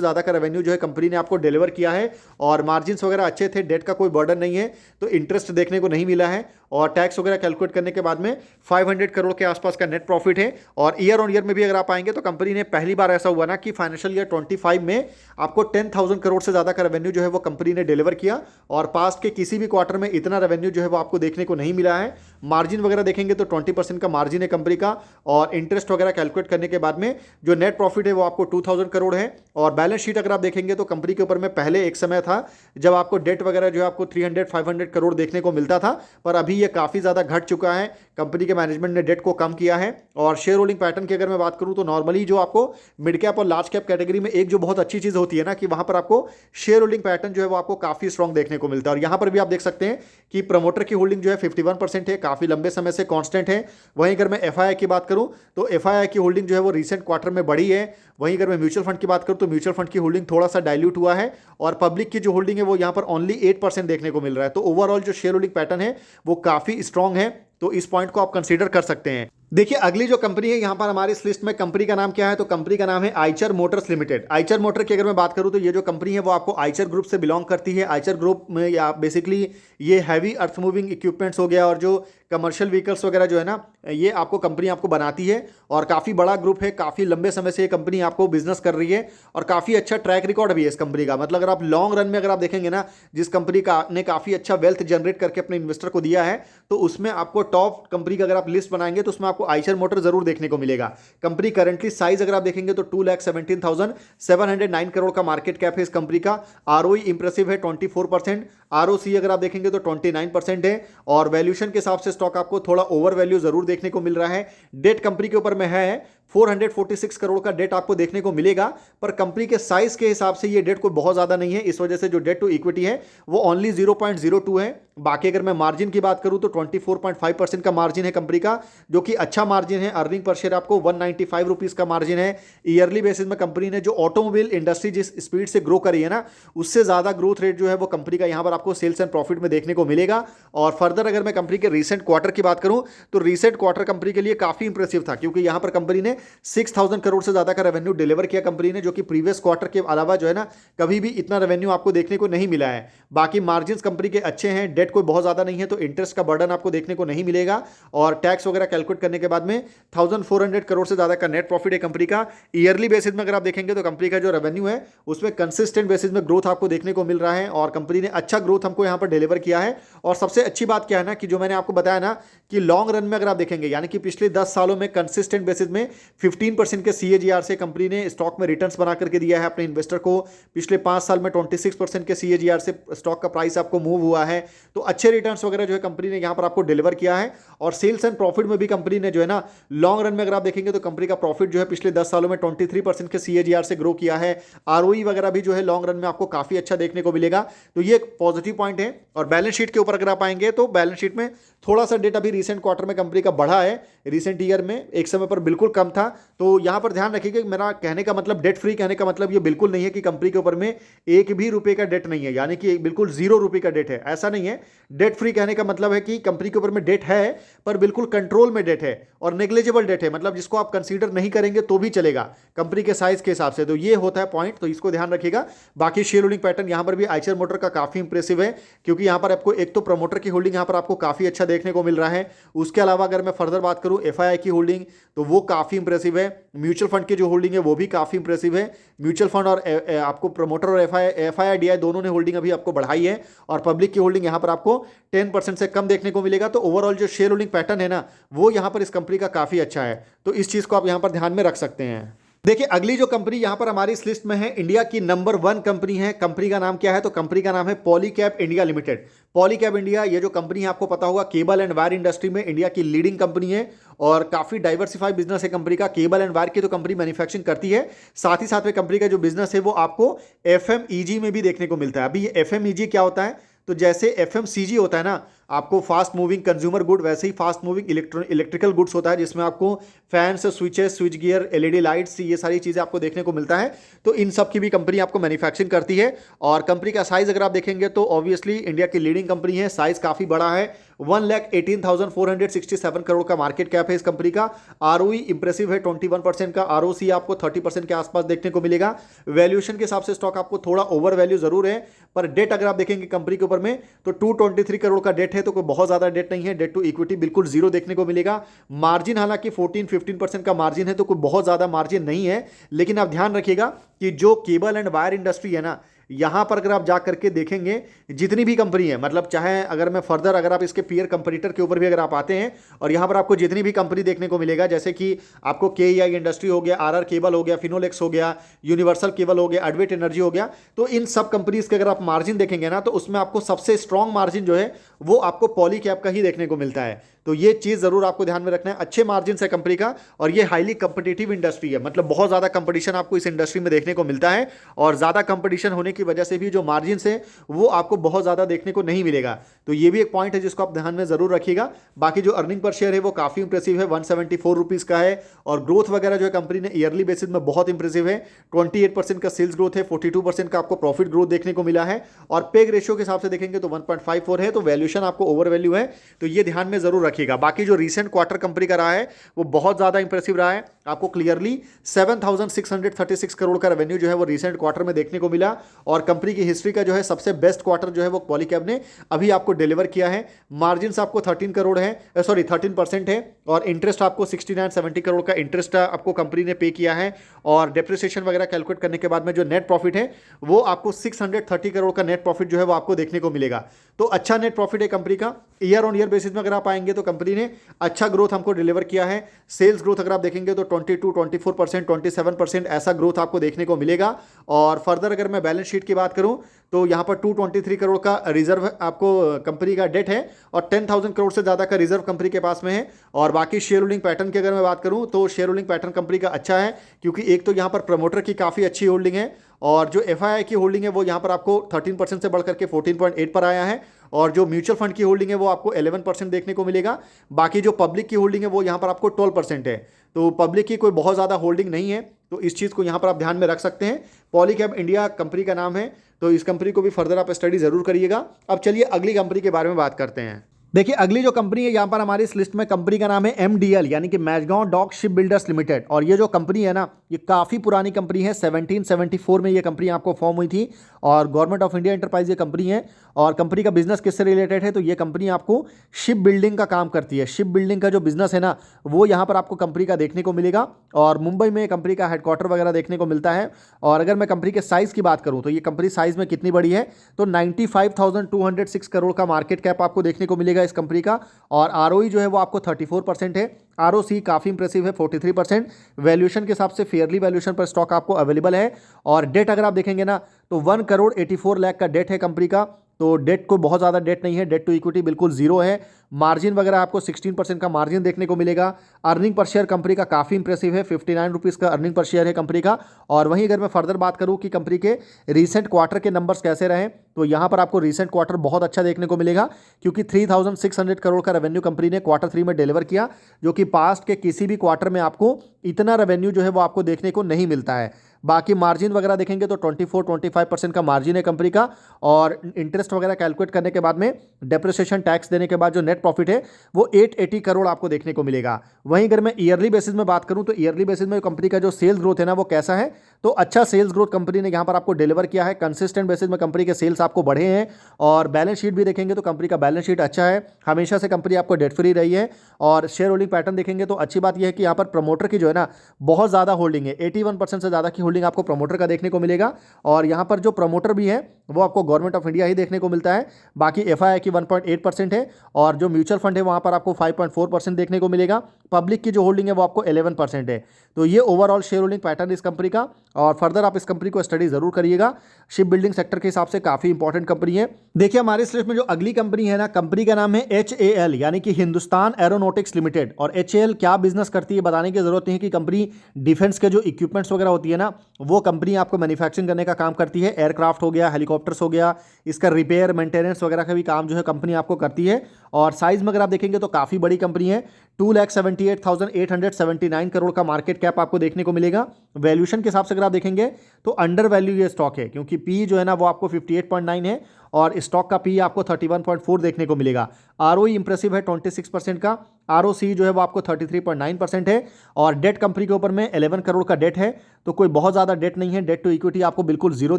ज्यादा का रेवेन्यू जो है कंपनी ने आपको डिलीवर किया है। और मार्जिन वगैरह अच्छे थे, डेट का कोई बर्डन नहीं है, तो इंटरेस्ट देखने को नहीं मिला है। और टैक्स वगैरह कैलकुलेट करने के बाद में 500 करोड़ के आसपास का नेट प्रॉफिट है। और ईयर ऑन ईयर में भी अगर आप आएंगे तो कंपनी ने पहली बार ऐसा हुआ ना कि फाइनेंशियल ईयर 25 में आपको 10,000 करोड़ से ज़्यादा का रेवेन्यू जो है वो कंपनी ने डिलीवर किया, और पास्ट के किसी भी क्वार्टर में इतना रेवेन्यू जो है वो आपको देखने को नहीं मिला है। मार्जिन वगैरह देखेंगे तो 20% का मार्जिन है कंपनी का, और इंटरेस्ट वगैरह कैलकुलेट करने के बाद में जो नेट प्रॉफिट है वो आपको 2,000 करोड़ है। और बैलेंस शीट अगर आप देखेंगे तो कंपनी के ऊपर में पहले एक समय था जब आपको डेट वगैरह जो है आपको 300-500 करोड़ देखने को मिलता था, पर अभी ये काफ़ी ज़्यादा घट चुका है। कंपनी के मैनेजमेंट ने डेट को कम किया है। और शेयर होल्डिंग पैटर्न की अगर मैं बात करूं तो नॉर्मली जो आपको मिड कैप और लार्ज कैप कैटेगरी में एक जो बहुत अच्छी चीज़ होती है ना कि वहां पर आपको शेयर होल्डिंग पैटर्न जो है वो आपको काफ़ी स्ट्रॉन्ग देखने को मिलता है। और यहां पर भी आप देख सकते हैं कि प्रमोटर की होल्डिंग जो है 51% है, काफ़ी लंबे समय से कांस्टेंट है। वहीं अगर मैं एफआईआई की बात करूं तो एफआईआई की होल्डिंग जो है वो रिसेंट क्वार्टर में बढ़ी है। वहीं अगर मैं म्यूचुअल फंड की बात करूं तो म्यूचुअल फंड की होल्डिंग थोड़ा सा डाइल्यूट हुआ है, और पब्लिक की जो होल्डिंग है वो यहां पर ओनली 8% देखने को मिल रहा है। तो ओवरऑल जो शेयर होल्डिंग पैटर्न है वो काफ़ी स्ट्रॉन्ग है, तो इस पॉइंट को आप कंसीडर कर सकते हैं। देखिए अगली जो कंपनी है यहाँ पर हमारी इस लिस्ट में, कंपनी का नाम क्या है तो कंपनी का नाम है Eicher Motors limited. Eicher motor की अगर मैं बात करूँ तो ये जो कंपनी है वो आपको आइचर ग्रुप से बिलोंग करती है। आइचर ग्रुप में या बेसिकली ये हैवी अर्थ मूविंग इक्विपमेंट्स हो गया और जो कमर्शियल व्हीकल्स वगैरह जो है ना ये आपको कंपनी आपको बनाती है, और काफ़ी बड़ा ग्रुप है, काफ़ी लंबे समय से ये कंपनी आपको बिजनेस कर रही है, और काफ़ी अच्छा ट्रैक रिकॉर्ड भी है इस कंपनी का। मतलब अगर आप लॉन्ग रन में अगर आप देखेंगे ना, जिस कंपनी का ने काफ़ी अच्छा वेल्थ जनरेट करके अपने इन्वेस्टर को दिया है, तो उसमें आपको टॉप कंपनी का अगर आप लिस्ट बनाएंगे तो उसमें आपको आइचर मोटर जरूर देखने को मिलेगा। कंपनी करंटली साइज अगर आप देखेंगे तो 2,17,709 करोड़ का मार्केट कैप है इस कंपनी का। आरओई इंप्रेसिव है 24%, आरओसी अगर आप देखेंगे तो 29% है, और वैल्यूएशन के हिसाब से स्टॉक आपको थोड़ा ओवर वैल्यू जरूर देखने को मिल रहा है। डेट कंपनी के ऊपर में है 446 करोड़ का डेट आपको देखने को मिलेगा, पर कंपनी के साइज के हिसाब से ये डेट कोई बहुत ज्यादा नहीं है, इस वजह से जो डेट टू इक्विटी है वो ओनली 0.02 है। बाकी अगर मैं मार्जिन की बात करूं तो 24.5% का मार्जिन है कंपनी का, जो कि अच्छा मार्जिन है। अर्निंग पर शेयर आपको 195 रुपीज का मार्जिन है। ईयरली बेसिस में कंपनी ने जो ऑटोमोबाइल इंडस्ट्री जिस स्पीड से ग्रो करी है ना, उससे ज्यादा ग्रोथ रेट जो है वो कंपनी का यहां पर आपको सेल्स एंड प्रॉफिट में देखने को मिलेगा। और फर्दर अगर मैं कंपनी के रिसेंट क्वार्टर की बात करूं तो रिसेंट क्वार्टर कंपनी के लिए काफी इंप्रेसिव था, क्योंकि यहां पर कंपनी ने 6,000 करोड़ से ज्यादा का रेवेन्यू डिलीवर किया कंपनी ने, जो कि प्रीवियस क्वार्टर के अलावा जो है ना कभी भी इतना रेवेन्यू आपको देखने को नहीं मिला है। बाकी मार्जिन कंपनी के अच्छे हैं, डेट कोई बहुत ज्यादा नहीं है, तो इंटरेस्ट का बर्डन आपको देखने को नहीं मिलेगा। और टैक्स वगैरह कैलकुलेट करने के बाद में 1,400 करोड़ से ज्यादा का नेट प्रॉफिट है कंपनी का। ईयरली बेसिस में अगर आप देखेंगे तो कंपनी का जो रेवेन्यू है उसमें कंसिस्टेंट बेसिस में ग्रोथ आपको देखने को मिल रहा है, और कंपनी ने अच्छा ग्रोथ हमको यहां पर डिलीवर किया है। और सबसे अच्छी बात क्या है ना कि जो मैंने आपको बताया ना कि लॉन्ग रन में अगर आप देखेंगे, यानी कि पिछले 10 सालों में कंसिस्टेंट बेसिस में 15% के सीएजीआर से कंपनी ने स्टॉक में रिटर्न्स बना करके दिया है अपने इन्वेस्टर को। पिछले 5 साल में 26% के सीएजीआर से स्टॉक का प्राइस आपको मूव हुआ है, तो अच्छे रिटर्न्स वगैरह जो है कंपनी ने यहां पर आपको डिलीवर किया है। और सेल्स एंड प्रॉफिट में भी कंपनी ने जो है ना लॉन्ग रन में अगर आप देखेंगे तो कंपनी का प्रॉफिट जो है पिछले 10 सालों में 23% के सीएजीआर से ग्रो किया है। आरओई वगैरह भी जो है लॉन्ग रन में आपको काफी अच्छा देखने को मिलेगा, तो ये एक पॉजिटिव पॉइंट है। और बैलेंस शीट के ऊपर अगर आप आएंगे तो बैलेंस शीट में थोड़ा सा डेट अभी रिसेंट क्वार्टर में कंपनी का बढ़ा है, रिसेंट ईयर में एक समय पर बिल्कुल कम था। तो यहां पर ध्यान रखिए, मेरा कहने का मतलब डेट फ्री कहने का मतलब ये बिल्कुल नहीं है कि कंपनी के ऊपर में एक भी रुपए का डेट नहीं है, यानी कि बिल्कुल 0 रुपए का डेट है, ऐसा नहीं है। डेट फ्री कहने का मतलब है कि कंपनी के ऊपर में डेट है पर बिल्कुल कंट्रोल में डेट है, और नेग्लिजिबल डेट है, मतलब जिसको आप कंसीडर नहीं करेंगे तो भी चलेगा कंपनी के साइज के हिसाब से। तो ये होता है पॉइंट, तो इसको ध्यान रखिएगा। बाकी शेयर होल्डिंग पैटर्न यहां पर भी आइचर मोटर का काफी इंप्रेसिव है, क्योंकि यहां पर आपको एक तो प्रमोटर की होल्डिंग यहां पर आपको काफी अच्छा देखने को मिल रहा है। उसके अलावा अगर मैं फर्दर बात करूं एफआईआई की होल्डिंग तो वो काफी इंप्रेसिव है। म्यूचुअल फंड की जो होल्डिंग है वो भी काफी इंप्रेसिव है। म्यूचुअल फंड और आपको प्रमोटर और एफआईआई दोनों ने होल्डिंग अभी आपको बढ़ाई है, और पब्लिक की होल्डिंग यहां पर आपको 10% से कम देखने को मिलेगा। तो ओवरऑल जो शेयर होल्डिंग पैटर्न है ना वो यहां पर इस कंपनी का काफी अच्छा है, तो इस चीज को आप यहां पर ध्यान में रख सकते हैं। देखिए अगली जो कंपनी यहां पर हमारी इस लिस्ट में है, इंडिया की नंबर 1 कंपनी है। कंपनी का नाम क्या है तो कंपनी का नाम है Polycab India limited. Polycab India, ये जो कंपनी है आपको पता होगा केबल एंड वायर इंडस्ट्री में इंडिया की लीडिंग कंपनी है, और काफी डाइवर्सिफाइड बिजनेस है कंपनी का। केबल एंड वायर की तो कंपनी मैन्युफैक्चरिंग करती है, साथ ही साथ में कंपनी का जो बिजनेस है वो आपको एफएमईजी में भी देखने को मिलता है। अभी ये एफएमईजी क्या होता है तो जैसे एफएमसीजी होता है ना आपको फास्ट मूविंग कंज्यूमर गुड, वैसे ही फास्ट मूविंग इलेक्ट्रिकल गुड्स होता है, जिसमें आपको fans, switches, switch gear, LED lights, ये सारी चीजें आपको देखने को मिलता है। तो इन सब की भी कंपनी आपको मैन्युफैक्चरिंग करती है। और कंपनी का साइज अगर आप देखेंगे तो ऑब्वियसली इंडिया की लीडिंग कंपनी है, साइज काफी बड़ा है। 1,18,467 करोड़ का मार्केट कैप है इस कंपनी का। आरओई इंप्रेसिव है 21% का, आरओसी आपको 30% के आसपास देखने को मिलेगा। वैल्यूएशन के हिसाब से स्टॉक आपको थोड़ा ओवर वैल्यू जरूर है, पर डेट अगर आप देखेंगे कंपनी के ऊपर में तो 223 करोड़ का डेट है देखेंगे तो कोई बहुत ज़्यादा डेट नहीं है, डेट टू इक्विटी बिल्कुल जीरो देखने को मिलेगा। मार्जिन हालांकि 14-15% का मार्जिन है, तो कोई बहुत ज़्यादा मार्जिन नहीं है। लेकिन आप ध्यान रखिएगा कि जो केबल एंड वायर इंडस्ट्री है ना, यहाँ पर अगर आप जा करके देखेंगे जितनी भी कंपनी है, मतलब चाहे अगर मैं फर्दर अगर आप इसके पीयर कंपटीटर के ऊपर भी अगर आप आते हैं, और यहाँ पर आपको जितनी भी कंपनी देखने को मिलेगा, जैसे कि आपको KEI इंडस्ट्री हो गया, RR केबल हो गया, फिनोलेक्स हो गया, यूनिवर्सल केबल हो गया, एडवेट एनर्जी हो गया, तो इन सब कंपनीज के अगर आप मार्जिन देखेंगे ना, तो उसमें आपको सबसे स्ट्रॉन्ग मार्जिन जो है वो आपको पॉलीकैब का ही देखने को मिलता है। तो ये चीज़ जरूर आपको ध्यान में रखना है। अच्छे मार्जिन है कंपनी का, और ये हाईली कंपिटिटिव इंडस्ट्री है, मतलब बहुत ज़्यादा कंपटीशन आपको इस इंडस्ट्री में देखने को मिलता है, और ज़्यादा कंपटीशन होने की वजह से भी जो मार्जिन है वो आपको बहुत ज़्यादा देखने को नहीं मिलेगा। तो ये भी एक पॉइंट है जिसको आप ध्यान में जरूर रखिएगा। बाकी जो अर्निंग पर शेयर है वो काफ़ी इंप्रेसिव है, 174 रुपीज़ का है, और ग्रोथ वगैरह जो है कंपनी ने ईयरली बेसिस में बहुत इंप्रेसिव है। 28% का सेल्स ग्रोथ है, 42% का आपको प्रॉफिट ग्रोथ देखने को मिला है, और पेग रेशियो के हिसाब से देखेंगे तो 1.54 है, तो वैल्यूएशन आपको ओवर वैल्यू है, तो ये ध्यान में जरूर रखिएगा। बाकी जो रिसेंट क्वार्टर कंपनी का रहा है वो बहुत ज्यादा इंप्रेसिव रहा है, आपको क्लियरली 7,636 करोड़ का रेवेन्यू जो है वो रिसेंट क्वार्टर में देखने को मिला, और कंपनी की हिस्ट्री का जो है सबसे बेस्ट क्वार्टर जो है वो पॉलीकैब ने अभी आपको डिलीवर किया है। मार्जिन आपको 13 करोड़ है, सॉरी 13% है, और इंटरेस्ट आपको 69-70 करोड़ का इंटरेस्ट आपको कंपनी ने पे किया है, और डेप्रिसिएशन वगैरह कैलकुलेट करने के बाद में जो नेट प्रॉफिट है वो आपको 630 करोड़ का नेट प्रॉफिट जो है वो आपको देखने को मिलेगा। तो अच्छा नेट प्रॉफिट है कंपनी का। ईयर ऑन ईयर बेसिस में अगर आप आएंगे तो कंपनी ने अच्छा ग्रोथ हमको डिलीवर किया है। सेल्स ग्रोथ अगर आप देखेंगे तो 22-24%, 27% ऐसा ग्रोथ आपको देखने को मिलेगा। और फर्दर अगर मैं बैलेंस शीट की बात करूं तो यहाँ पर 223 करोड़ का रिजर्व आपको कंपनी का डेट है, और 10,000 करोड़ से ज़्यादा का रिजर्व कंपनी के पास में है। और बाकी शेयर होल्डिंग पैटर्न की अगर मैं बात करूं तो शेयर होल्डिंग पैटर्न कंपनी का अच्छा है, क्योंकि एक तो यहाँ पर प्रमोटर की काफ़ी अच्छी होल्डिंग है, और जो FII की होल्डिंग है वो यहाँ पर आपको 13% से बढ़कर के 14.8 पर आया है, और जो म्यूचुअल फंड की होल्डिंग है वो आपको 11% देखने को मिलेगा। बाकी जो पब्लिक की होल्डिंग है वो यहाँ पर आपको 12% है, तो पब्लिक की कोई बहुत ज़्यादा होल्डिंग नहीं है, तो इस चीज़ को यहाँ पर आप ध्यान में रख सकते हैं। पॉलीकैब इंडिया कंपनी का नाम है, तो इस कंपनी को भी फर्दर आप स्टडी जरूर करिएगा। अब चलिए अगली कंपनी के बारे में बात करते हैं। देखिए अगली जो कंपनी है यहाँ पर हमारी इस लिस्ट में, कंपनी का नाम है MDL यानी कि मैजगांव डॉक शिप बिल्डर्स लिमिटेड। और ये जो कंपनी है ना, ये काफ़ी पुरानी कंपनी है, 1774 में ये कंपनी आपको फॉर्म हुई थी, और गवर्नमेंट ऑफ इंडिया एंटरप्राइज ये कंपनी है। और कंपनी का बिजनेस किससे रिलेटेड है, तो ये कंपनी आपको शिप बिल्डिंग का काम करती है। शिप बिल्डिंग का जो बिजनेस है ना, वो यहाँ पर आपको कंपनी का देखने को मिलेगा, और मुंबई में कंपनी का हेडक्वार्टर वगैरह देखने को मिलता है। और अगर मैं कंपनी के साइज़ की बात करूँ तो ये कंपनी साइज़ में कितनी बड़ी है, तो 95,206 करोड़ का मार्केट कैप आपको देखने को मिलेगा इस कंपनी का, और ROE जो है वो आपको 34% है। ROC काफ़ी इंप्रेसिव है, 43%। वैल्यूएशन के हिसाब से फेयरली वैल्यूएशन पर स्टॉक आपको अवेलेबल है। और डेट अगर आप देखेंगे ना तो 1,84,00,000 का डेट है कंपनी का, तो डेट को बहुत ज़्यादा डेट नहीं है, डेट टू इक्विटी बिल्कुल जीरो है। मार्जिन वगैरह आपको 16% का मार्जिन देखने को मिलेगा। अर्निंग पर शेयर कंपनी का काफ़ी इंप्रेसिव है, 59 रुपीज़ का अर्निंग पर शेयर है कंपनी का। और वहीं अगर मैं फर्दर बात करूं कि कंपनी के रीसेंट क्वार्टर के नंबर्स कैसे रहे, तो यहाँ पर आपको रीसेंट क्वार्टर बहुत अच्छा देखने को मिलेगा, क्योंकि 3,600 करोड़ का रेवेन्यू कंपनी ने Q3 में डिलीवर किया, जो कि पास्ट के किसी भी क्वार्टर में आपको इतना रेवेन्यू जो है वो आपको देखने को नहीं मिलता है। बाकी मार्जिन वगैरह देखेंगे तो 24-25% का मार्जिन है कंपनी का, और इंटरेस्ट वगैरह कैलकुलेट करने के बाद में डेप्रिसिएशन टैक्स देने के बाद जो नेट प्रॉफिट है वो 880 करोड़ आपको देखने को मिलेगा। वहीं अगर मैं ईयरली बेसिस में बात करूं तो ईयरली बेसिस में कंपनी का जो सेल्स ग्रोथ है ना वो कैसा है, तो अच्छा सेल्स ग्रोथ कंपनी ने यहाँ पर आपको डिलीवर किया है। कंसिस्टेंट बेसिस में कंपनी के सेल्स आपको बढ़े हैं, और बैलेंस शीट भी देखेंगे तो कंपनी का बैलेंस शीट अच्छा है, हमेशा से कंपनी आपको डेट फ्री रही है। और शेयर होल्डिंग पैटर्न देखेंगे तो अच्छी बात यह है कि यहाँ पर प्रमोटर की जो है ना बहुत ज़्यादा होल्डिंग है, 81% से ज़्यादा की होल्डिंग आपको प्रमोटर का देखने को मिलेगा। और यहाँ पर जो प्रमोटर भी है वो आपको गवर्नमेंट ऑफ इंडिया ही देखने को मिलता है। बाकी FII की 1.8% है, और जो म्यूचुअल फंड है वहाँ पर आपको 5.4% देखने को मिलेगा। पब्लिक की जो होल्डिंग है वो आपको 11% है। तो ये ओवरऑल शेयर होल्डिंग पैटर्न इस कंपनी का, और फर्दर आप इस कंपनी को स्टडी जरूर करिएगा। शिप बिल्डिंग सेक्टर के हिसाब से काफ़ी इंपॉर्टेंट कंपनी है। देखिए हमारे इस लिस्ट में जो अगली कंपनी है ना, कंपनी का नाम है HAL यानी कि हिंदुस्तान एरोनॉटिक्स लिमिटेड। और HAL क्या बिजनेस करती है बताने की जरूरत नहीं है कि कंपनी डिफेंस के जो इक्विपमेंट्स वगैरह होती है ना, वो कंपनी आपको मैन्युफैक्चरिंग करने का काम करती है। एयरक्राफ्ट हो गया, हेलीकॉप्टर्स हो गया, इसका रिपेयर मेंटेनेंस वगैरह का भी काम जो है कंपनी आपको करती है। और साइज में अगर आप देखेंगे तो काफ़ी बड़ी कंपनी है, 2,78,879 करोड़ का मार्केट कैप आपको देखने को मिलेगा। वैल्यूएशन के हिसाब से अगर आप देखेंगे तो अंडर वैल्यू ये स्टॉक है, क्योंकि पी जो है ना वो आपको 58.9 है, और स्टॉक का पी आपको 31.4 देखने को मिलेगा। ROE इंप्रेसिव है 26% का, ROC जो है वो आपको 33.9% है और डेट कंपनी के ऊपर में 11 करोड़ का डेट है, तो कोई बहुत ज़्यादा डेट नहीं है। डेट टू इक्विटी आपको बिल्कुल जीरो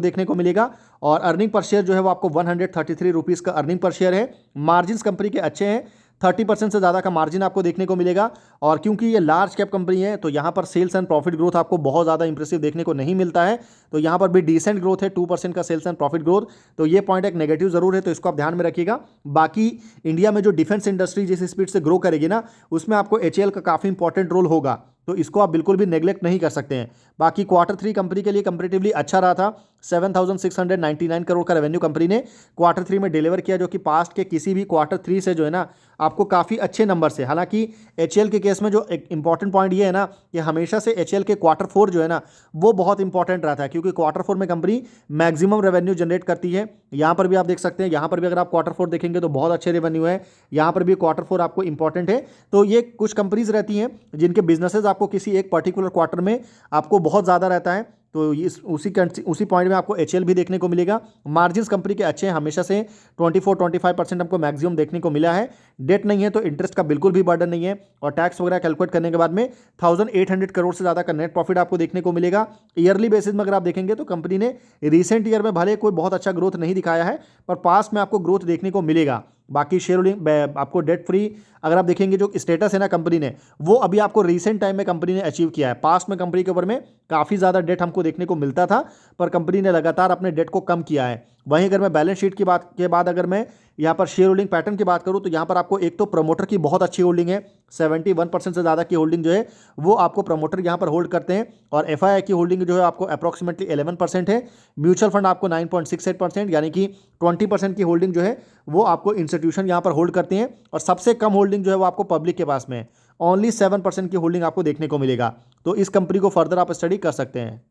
देखने को मिलेगा और अर्निंग पर शेयर जो है वो आपको 133 रुपीज़ का अर्निंग पर शेयर है। मार्जिन कंपनी के अच्छे हैं, 30% से ज़्यादा का मार्जिन आपको देखने को मिलेगा और क्योंकि ये लार्ज कैप कंपनी है तो यहाँ पर सेल्स एंड प्रॉफिट ग्रोथ आपको बहुत ज़्यादा इंप्रेसिव देखने को नहीं मिलता है, तो यहाँ पर भी डिसेंट ग्रोथ है, 2% का सेल्स एंड प्रॉफिट ग्रोथ, तो ये पॉइंट एक नेगेटिव जरूर है, तो इसको आप ध्यान में रखिएगा। बाकी इंडिया में जो डिफेंस इंडस्ट्री जिस स्पीड से ग्रो करेगी ना, उसमें आपको HAL का काफ़ी इंपॉर्टेंट रोल होगा, तो इसको आप बिल्कुल भी नेग्लेक्ट नहीं कर सकते हैं। बाकी Q3 कंपनी के लिए कंपेरेटिवली अच्छा रहा था, 7,699 करोड़ का रेवेन्यू कंपनी ने Q3 में डिलीवर किया, जो कि पास्ट के किसी भी Q3 से जो है ना आपको काफ़ी अच्छे नंबर से। हालांकि HAL के केस में जो एक इंपॉर्टेंट पॉइंट ये है ना कि हमेशा से HAL के Q4 जो है ना वो बहुत इंपॉर्टेंट रहा था, क्योंकि Q4 में कंपनी मैक्सिमम रेवेन्यू जनरेट करती है। यहाँ पर भी आप देख सकते हैं, यहाँ पर भी अगर आप Q4 देखेंगे तो बहुत अच्छे रेवेन्यू है, यहाँ पर भी Q4 आपको इंपॉर्टेंट है। तो ये कुछ कंपनीज रहती हैं जिनके बिजनेसेस आपको किसी एक पर्टिकुलर क्वार्टर में आपको बहुत ज़्यादा रहता है, तो इस उसी पॉइंट में आपको HAL भी देखने को मिलेगा। मार्जिन्स कंपनी के अच्छे हैं, हमेशा से 24-25% हमको मैक्सिमम देखने को मिला है। डेट नहीं है तो इंटरेस्ट का बिल्कुल भी बर्डन नहीं है और टैक्स वगैरह कैलकुलेट करने के बाद में 1800 करोड़ से ज़्यादा का नेट प्रॉफिट आपको देखने को मिलेगा। ईयरली बेसिस में अगर आप देखेंगे तो कंपनी ने रिसेंट ईयर में भले कोई बहुत अच्छा ग्रोथ नहीं दिखाया है, पर पास्ट में आपको ग्रोथ देखने को मिलेगा। बाकी शेयर होल्डिंग आपको डेट फ्री अगर आप देखेंगे जो स्टेटस है ना कंपनी ने, वो अभी आपको रीसेंट टाइम में कंपनी ने अचीव किया है। पास्ट में कंपनी के ऊपर में काफ़ी ज़्यादा डेट हमको देखने को मिलता था, पर कंपनी ने लगातार अपने डेट को कम किया है। वहीं अगर मैं बैलेंस शीट की बात के बाद अगर मैं यहाँ पर शेयर होल्डिंग पैटर्न की बात करूँ तो यहाँ पर आपको एक तो प्रमोटर की बहुत अच्छी होल्डिंग है, 71% से ज़्यादा की होल्डिंग जो है वो आपको प्रमोटर यहाँ पर होल्ड करते हैं और FII की होल्डिंग जो है आपको अप्रॉक्सीमेटली 11% है। म्यूचुअल फंड आपको 9.68% यानी कि 20% की होल्डिंग जो है वो आपको इंस्टीट्यूशन यहाँ पर होल्ड करते हैं और सबसे कम होल्डिंग जो है वो आपको पब्लिक के पास में है, ओनली 7% की होल्डिंग आपको देखने को मिलेगा। तो इस कंपनी को फर्दर आप स्टडी कर सकते हैं।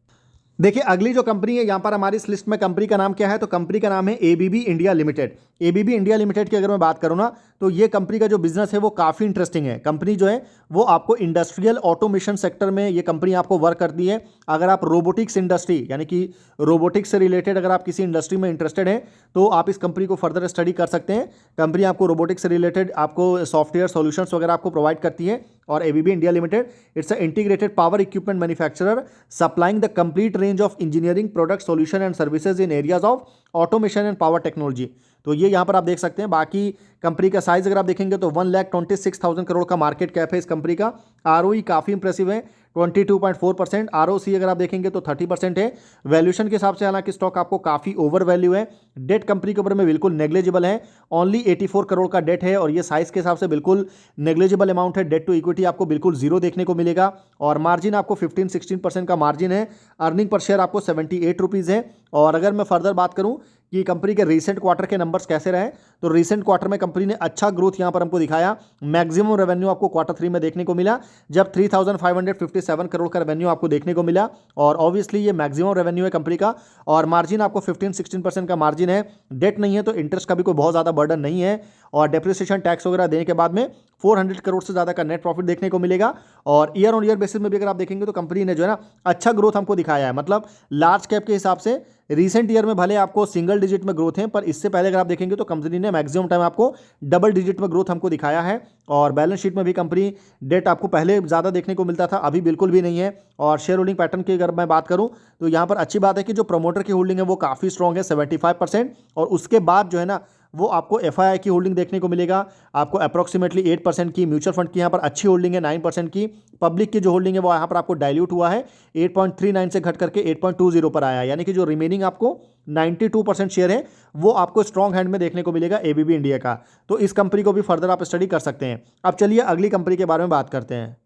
देखिए अगली जो कंपनी है यहाँ पर हमारी इस लिस्ट में, कंपनी का नाम क्या है, तो कंपनी का नाम है ABB India limited. ABB India limited की अगर मैं बात करूँ ना तो ये कंपनी का जो बिजनेस है वो काफ़ी इंटरेस्टिंग है। कंपनी जो है वो आपको इंडस्ट्रियल ऑटोमेशन सेक्टर में ये कंपनी आपको वर्क करती है। अगर आप रोबोटिक्स इंडस्ट्री यानी कि रोबोटिक्स से रिलेटेड अगर आप किसी इंडस्ट्री में इंटरेस्टेड हैं तो आप इस कंपनी को फर्दर स्टडी कर सकते हैं। कंपनी आपको रोबोटिक्स से रिलेटेड आपको सॉफ्टवेयर सॉल्यूशंस वगैरह आपको प्रोवाइड करती है और ABB India limited it's a integrated power equipment manufacturer supplying the complete range of engineering product solution and services in areas of automation and power technology. तो ये यहाँ पर आप देख सकते हैं। बाकी कंपनी का साइज अगर आप देखेंगे तो 1,26,000 करोड़ का मार्केट कैप है इस कंपनी का। ROE काफ़ी इंप्रेसिव है 22.4%। ROC अगर आप देखेंगे तो 30% है। वैल्यूएशन के हिसाब से हालांकि स्टॉक आपको काफ़ी ओवर वैल्यू है। डेट कंपनी के ऊपर में बिल्कुल नेग्लेजिबल है, ओनली 84 करोड़ का डेट है और ये साइज के हिसाब से बिल्कुल नेग्लेजिबल अमाउंट है। डेट टू इक्विटी आपको बिल्कुल जीरो देखने को मिलेगा और मार्जिन आपको 15-16% का मार्जिन है। अर्निंग पर शेयर आपको 78 रुपीज़ है। और अगर मैं फर्दर बात करूं कि कंपनी के रीसेंट क्वार्टर के नंबर्स कैसे रहे, तो रीसेंट क्वार्टर में कंपनी ने अच्छा ग्रोथ यहां पर हमको दिखाया। मैक्सिमम रेवेन्यू आपको Q3 में देखने को मिला जब 3,557 करोड़ का रेवेन्यू आपको देखने को मिला और ऑब्वियसली ये मैक्सिमम रेवेन्यू है कंपनी का और मार्जिन आपको 15-16% का मार्जिन है। डेट नहीं है तो इंटरेस्ट का भी कोई बहुत ज़्यादा बर्डन नहीं है और डेप्रिसिएशन टैक्स वगैरह देने के बाद में 400 करोड़ से ज़्यादा का नेट प्रॉफिट देखने को मिलेगा। और ईयर ऑन ईयर बेसिस में भी अगर आप देखेंगे तो कंपनी ने जो है ना अच्छा ग्रोथ हमको दिखाया है। मतलब लार्ज कैप के हिसाब से रीसेंट ईयर में भले आपको सिंगल डिजिट में ग्रोथ है, पर इससे पहले अगर आप देखेंगे तो कंपनी ने मैक्सिमम टाइम आपको डबल डिजिट में ग्रोथ हमको दिखाया है। और बैलेंस शीट में भी कंपनी डेट आपको पहले ज़्यादा देखने को मिलता था, अभी बिल्कुल भी नहीं है। और शेयर होल्डिंग पैटर्न की अगर मैं बात करूं तो यहाँ पर अच्छी बात है कि जो प्रमोटर की होल्डिंग है वो काफ़ी स्ट्रॉग है 75% और उसके बाद जो है ना वो आपको FII की होल्डिंग देखने को मिलेगा। आपको अप्रॉक्सीमेटली 8% की म्यूचुअल फंड की यहाँ पर अच्छी होल्डिंग है 9% की। पब्लिक की जो होल्डिंग है वो यहाँ पर आपको डाइल्यूट हुआ है 8.39 से घट करके 8.20 पर आया है, यानी कि जो रिमेनिंग आपको 92% शेयर है वो आपको स्ट्रॉन्ग हैंड में देखने को मिलेगा ABB इंडिया का। तो इस कंपनी को भी फर्दर आप स्टडी कर सकते हैं। अब चलिए अगली कंपनी के बारे में बात करते हैं।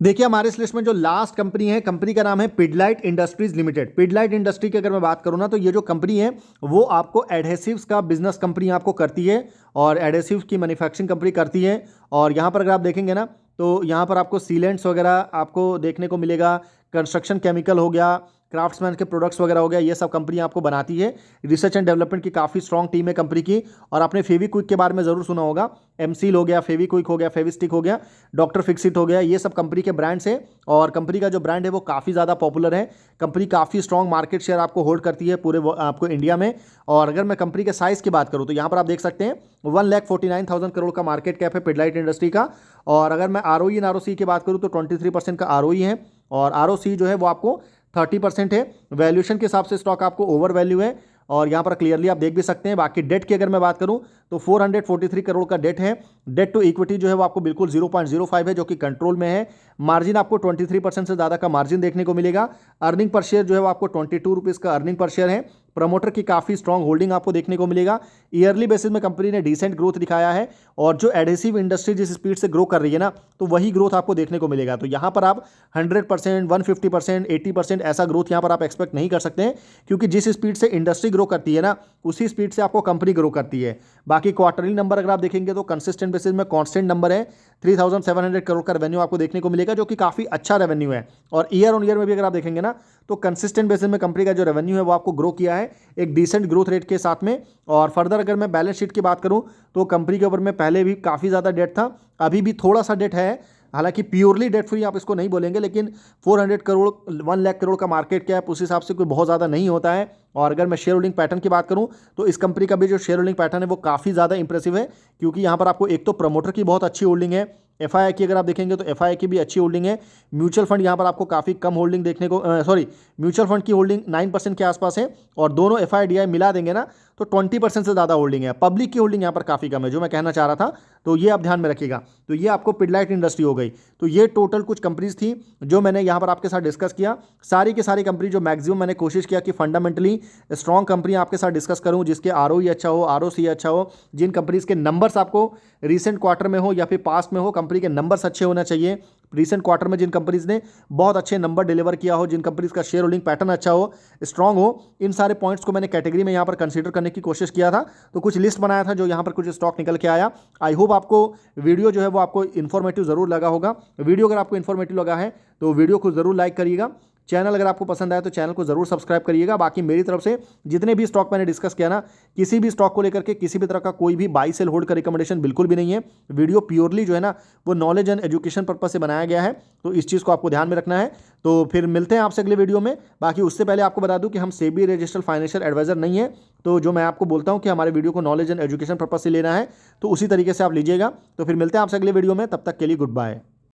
देखिए हमारे इस लिस्ट में जो लास्ट कंपनी है, कंपनी का नाम है Pidilite industries limited. Pidilite industry की अगर मैं बात करूँ ना तो ये जो कंपनी है वो आपको एडहेसिव्स का बिजनेस कंपनी आपको करती है और एडहेसिव्स की मैन्युफैक्चरिंग कंपनी करती है। और यहाँ पर अगर आप देखेंगे ना तो यहाँ पर आपको सीलेंट्स वगैरह आपको देखने को मिलेगा, कंस्ट्रक्शन केमिकल हो गया, क्राफ्ट्समैन के प्रोडक्ट्स वगैरह हो गया, ये सब कंपनी आपको बनाती है। रिसर्च एंड डेवलपमेंट की काफ़ी स्ट्रॉन्ग टीम है कंपनी की। और आपने फेविक्विक के बारे में ज़रूर सुना होगा, एमसील हो गया, फेविक्विक हो गया, फेविस्टिक हो गया, डॉक्टर फिक्सिट हो गया, ये सब कंपनी के ब्रांड्स हैं। और कंपनी का जो ब्रांड है वो काफ़ी ज़्यादा पॉपुलर है। कंपनी काफ़ी स्ट्रॉन्ग मार्केट शेयर आपको होल्ड करती है पूरे आपको इंडिया में। और अगर मैं कंपनी के साइज़ की बात करूँ तो यहाँ पर आप देख सकते हैं 1,49,000 करोड़ का मार्केट कैप है पिडलाइट इंडस्ट्री का। और अगर मैं ROE एंड ROC की बात करूँ तो 23% का ROE है और ROC जो है वो आपको 30% है। वैल्यूएशन के हिसाब से स्टॉक आपको ओवर वैल्यू है और यहाँ पर क्लियरली आप देख भी सकते हैं। बाकी डेट की अगर मैं बात करूँ तो 443 करोड़ का डेट है। डेट टू इक्विटी जो है वो आपको बिल्कुल 0.05 है, जो कि कंट्रोल में है। मार्जिन आपको 23% से ज़्यादा का मार्जिन देखने को मिलेगा। अर्निंग पर शेयर जो है वो आपको 22 रुपीज़ का अर्निंग पर शेयर है। प्रमोटर की काफ़ी स्ट्रॉन्ग होल्डिंग आपको देखने को मिलेगा। ईयरली बेसिस में कंपनी ने डिसेंट ग्रोथ दिखाया है और जो एडहेसिव इंडस्ट्री जिस स्पीड से ग्रो कर रही है ना, तो वही ग्रोथ आपको देखने को मिलेगा। तो यहाँ पर आप 100%, 150%, 80% ऐसा ग्रोथ यहाँ पर आप एक्सपेक्ट नहीं कर सकते हैं, क्योंकि जिस स्पीड से इंडस्ट्री ग्रो करती है ना, उसी स्पीड से आपको कंपनी ग्रो करती है। बाकी क्वार्टरली नंबर अगर आप देखेंगे तो कंसिस्टेंट बेसिस में कांस्टेंट नंबर है। 3,700 करोड़ का रेवेन्यू आपको देखने को मिलेगा, जो कि काफ़ी अच्छा रेवेन्यू है। और ईयर ऑन ईयर में भी अगर आप देखेंगे ना, तो कंसिस्टेंट बेसिस में कंपनी का जो रेवेन्यू है वो आपको ग्रो किया है एक डिसेंट ग्रोथ रेट के साथ में। और फर्दर अगर मैं बैलेंस शीट की बात करूं तो कंपनी के ऊपर में पहले भी काफ़ी ज़्यादा डेट था, अभी भी थोड़ा सा डेट है। हालांकि प्योरली डेट फ्री आप इसको नहीं बोलेंगे, लेकिन 400 करोड़ 1 लाख करोड़ का मार्केट कैप उस हिसाब से कोई बहुत ज़्यादा नहीं होता है। और अगर मैं शेयर होल्डिंग पैटर्न की बात करूं तो इस कंपनी का भी जो शेयर होल्डिंग पैटर्न है वो काफ़ी ज़्यादा इंप्रेसिव है, क्योंकि यहाँ पर आपको एक तो प्रमोटर की बहुत अच्छी होल्डिंग है। FII की अगर आप देखेंगे तो FII की भी अच्छी होल्डिंग है। म्यूचुअल फंड यहाँ पर आपको काफ़ी कम होल्डिंग देखने को म्यूचुअल फंड की होल्डिंग 9% के आसपास है और दोनों FII DI मिला देंगे ना तो 20% से ज़्यादा होल्डिंग है। पब्लिक की होल्डिंग यहाँ पर काफ़ी कम है, जो मैं कहना चाह रहा था, तो ये आप ध्यान में रखिएगा। तो ये आपको पिडलाइट इंडस्ट्री हो गई। तो ये टोटल कुछ कंपनीज थी जो मैंने यहाँ पर आपके साथ डिस्कस किया। सारी की सारी कंपनी जो मैक्सिमम मैंने कोशिश किया कि फंडामेंटली स्ट्रॉन्ग कंपनी आपके साथ डिस्कस करूँ, जिसके ROE अच्छा हो, ROC अच्छा हो, जिन कंपनीज के नंबर्स आपको रिसेंट क्वार्टर में हो या फिर पास्ट में हो, कंपनी के नंबर्स अच्छे होना चाहिए। रिसेंट क्वार्टर में जिन कंपनीज ने बहुत अच्छे नंबर डिलीवर किया हो, जिन कंपनीज का शेयर होल्डिंग पैटर्न अच्छा हो, स्ट्रांग हो, इन सारे पॉइंट्स को मैंने कैटेगरी में यहाँ पर कंसीडर करने की कोशिश किया था। तो कुछ लिस्ट बनाया था जो यहाँ पर कुछ स्टॉक निकल के आया। आई होप आपको वीडियो जो है वो आपको इन्फॉर्मेटिव ज़रूर लगा होगा। वीडियो अगर आपको इन्फॉर्मेटिव लगा है तो वीडियो को ज़रूर लाइक करिएगा। चैनल अगर आपको पसंद आया तो चैनल को जरूर सब्सक्राइब करिएगा। बाकी मेरी तरफ से जितने भी स्टॉक मैंने डिस्कस किया ना, किसी भी स्टॉक को लेकर के किसी भी तरह का कोई भी बाई सेल होल्ड का रिकमेंडेशन बिल्कुल भी नहीं है। वीडियो प्योरली जो है ना वो नॉलेज एंड एजुकेशन पर्पज से बनाया गया है, तो इस चीज़ को आपको ध्यान में रखना है। तो फिर मिलते हैं आपसे अगले वीडियो में। बाकी उससे पहले आपको बता दूं कि हम सेबी रजिस्टर्ड फाइनेंशियल एडवाइजर नहीं है, तो जो मैं आपको बोलता हूं कि हमारे वीडियो को नॉलेज एंड एजुकेशन पर्पज से लेना है तो उसी तरीके से आप लीजिएगा। तो फिर मिलते हैं आपसे अगले वीडियो में, तब तक के लिए गुड बाय।